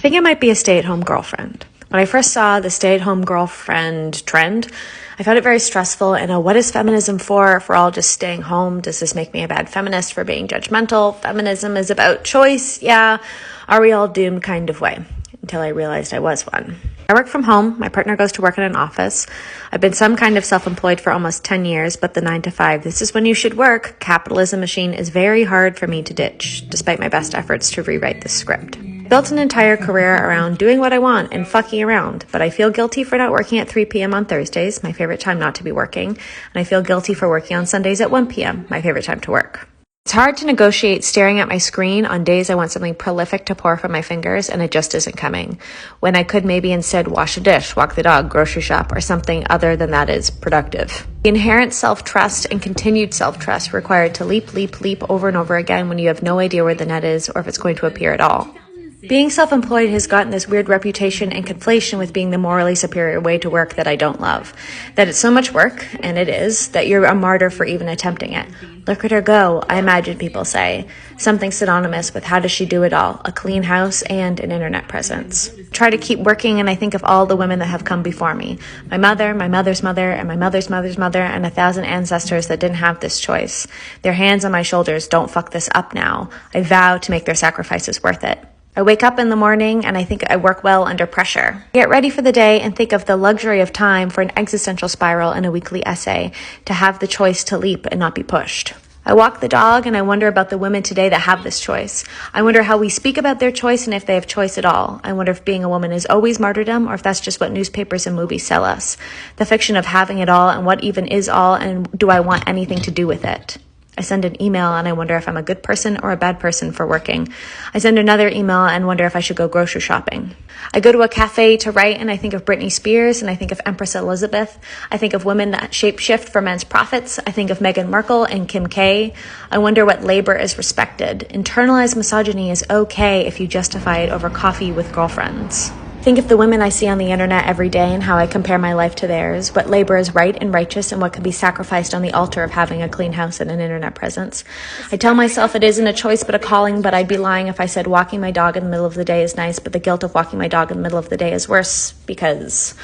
think I might be a stay-at-home girlfriend. When I first saw the stay-at-home girlfriend trend, I found it very stressful. And what is feminism for? If we're all just staying home, does this make me a bad feminist for being judgmental? Feminism is about choice. Yeah. Are we all doomed kind of way? Until I realized I was one. I work from home. My partner goes to work in an office. I've been some kind of self-employed for almost 10 years, but the 9 to 5, this is when you should work, capitalism machine is very hard for me to ditch, despite my best efforts to rewrite the script. Built an entire career around doing what I want and fucking around, but I feel guilty for not working at 3 p.m. on Thursdays, my favorite time not to be working, and I feel guilty for working on Sundays at 1 p.m., my favorite time to work. It's hard to negotiate staring at my screen on days I want something prolific to pour from my fingers and it just isn't coming, when I could maybe instead wash a dish, walk the dog, grocery shop, or something other than that is productive. The inherent self-trust and continued self-trust required to leap over and over again when you have no idea where the net is or if it's going to appear at all. Being self-employed has gotten this weird reputation and conflation with being the morally superior way to work that I don't love. That it's so much work, and it is, that you're a martyr for even attempting it. Look at her go, I imagine people say. Something synonymous with how does she do it all, a clean house and an internet presence. Try to keep working and I think of all the women that have come before me. My mother, my mother's mother, and my mother's mother's mother, and 1,000 ancestors that didn't have this choice. Their hands on my shoulders, don't fuck this up now. I vow to make their sacrifices worth it. I wake up in the morning and I think I work well under pressure. Get ready for the day and think of the luxury of time for an existential spiral and a weekly essay to have the choice to leap and not be pushed. I walk the dog and I wonder about the women today that have this choice. I wonder how we speak about their choice and if they have choice at all. I wonder if being a woman is always martyrdom or if that's just what newspapers and movies sell us. The fiction of having it all and what even is all and do I want anything to do with it? I send an email and I wonder if I'm a good person or a bad person for working. I send another email and wonder if I should go grocery shopping. I go to a cafe to write and I think of Britney Spears and I think of Empress Elizabeth. I think of women that shapeshift for men's profits. I think of Meghan Markle and Kim K. I wonder what labor is respected. Internalized misogyny is okay if you justify it over coffee with girlfriends. Think of the women I see on the internet every day and how I compare my life to theirs, what labor is right and righteous and what could be sacrificed on the altar of having a clean house and an internet presence. I tell myself it isn't a choice but a calling, but I'd be lying if I said walking my dog in the middle of the day is nice, but the guilt of walking my dog in the middle of the day is worse because